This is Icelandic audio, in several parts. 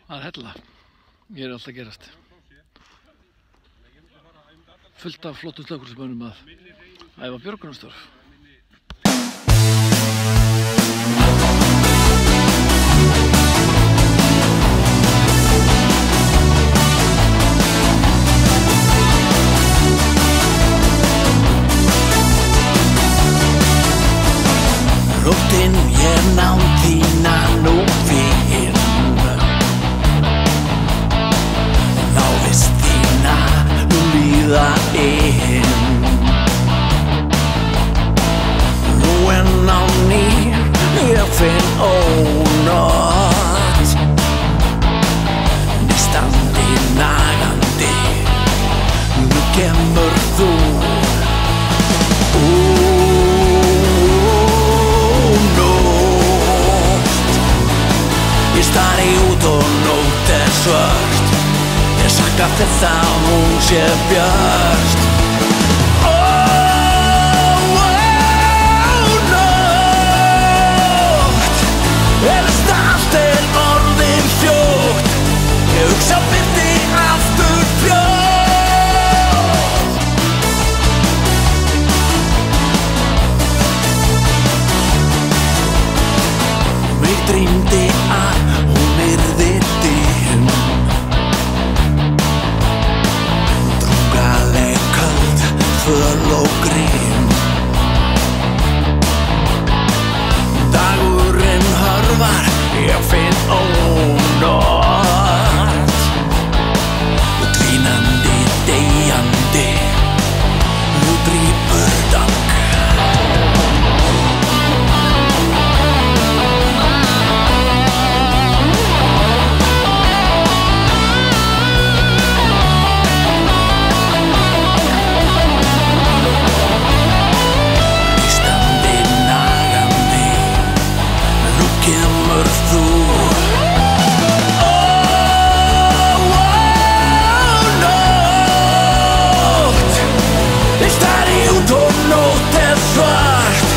að hella. Ég alltaf að gerast. Fullt af flottum slökkviliðsmönnum að æfa björgunarstörf. Rótin ég nám þína nú fyrr, návist þína nú líða inn. Nú á ný ég finn ónot, nístandi nagandi, nú kemur þú. Ég stari út og nótt svört, ég sakna þess að hún sé björt. Nótt, allt orðið fljótt, ég hugsa byrti aftur fljótt. Mig dreymdi að hún yrði dimm, drungaleg, köld, föl og grimm. Dagurinn hörfar, ég finn ónot, dvínandi, deyjandi, nú drýpur dag. Kemur þú. Nótt, ég stari út og nótt svart,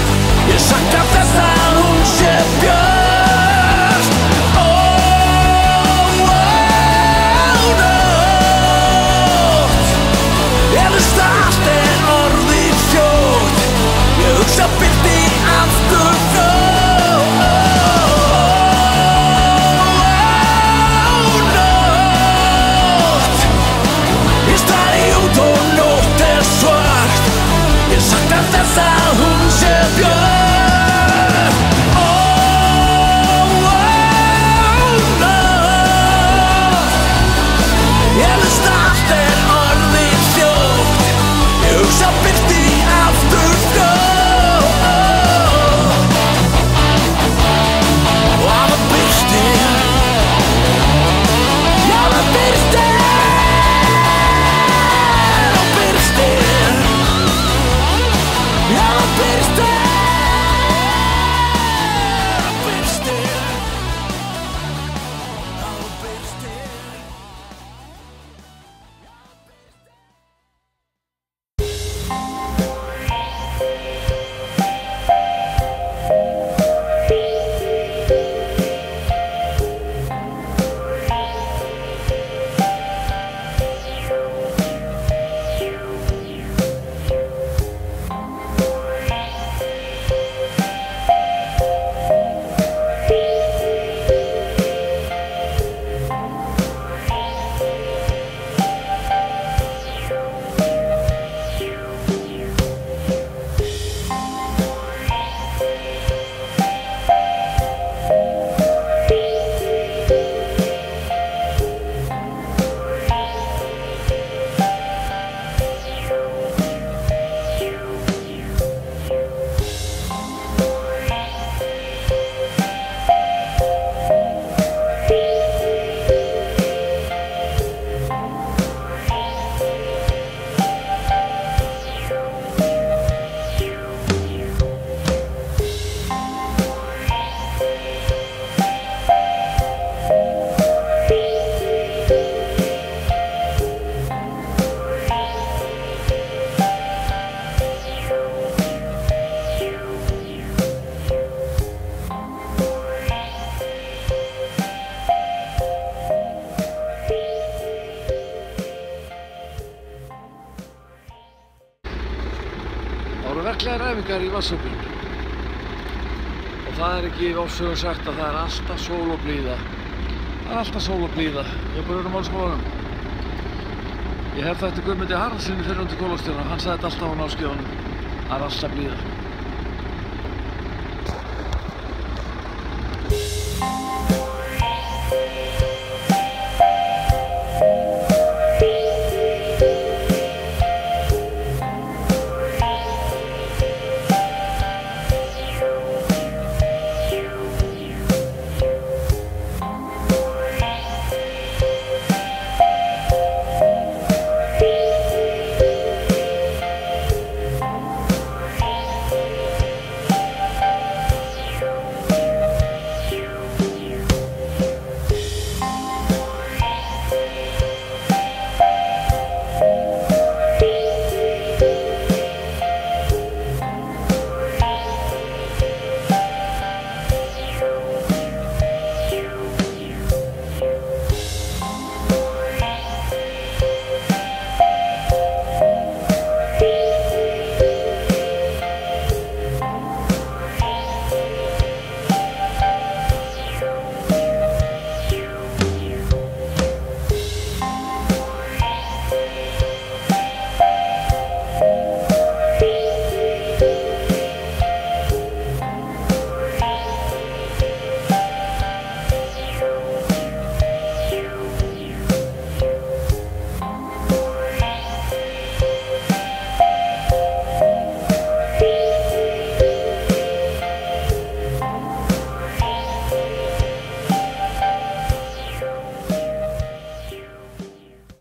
ég sakna þess að hún sé björt. Nótt, allt orðið fljótt, ég hugsa byrti aftur fljótt. Þess að hún sé björt. Nótt, allt orðið fljótt, ég hugsa byrti aftur fljótt. Og það birti, já það birti. verklegar æfingar í vatnsöfnun. Og það er ekki ofsögum sagt að það er alltaf sól og blíða. Það er alltaf sól og blíða hjá Brunamálskólanum. Ég hef það eftir Guðmundi Haraldsyni fyrrverandi skólastjóra. Hann sagði þetta alltaf á námskeiðunum. Það er alltaf blíða.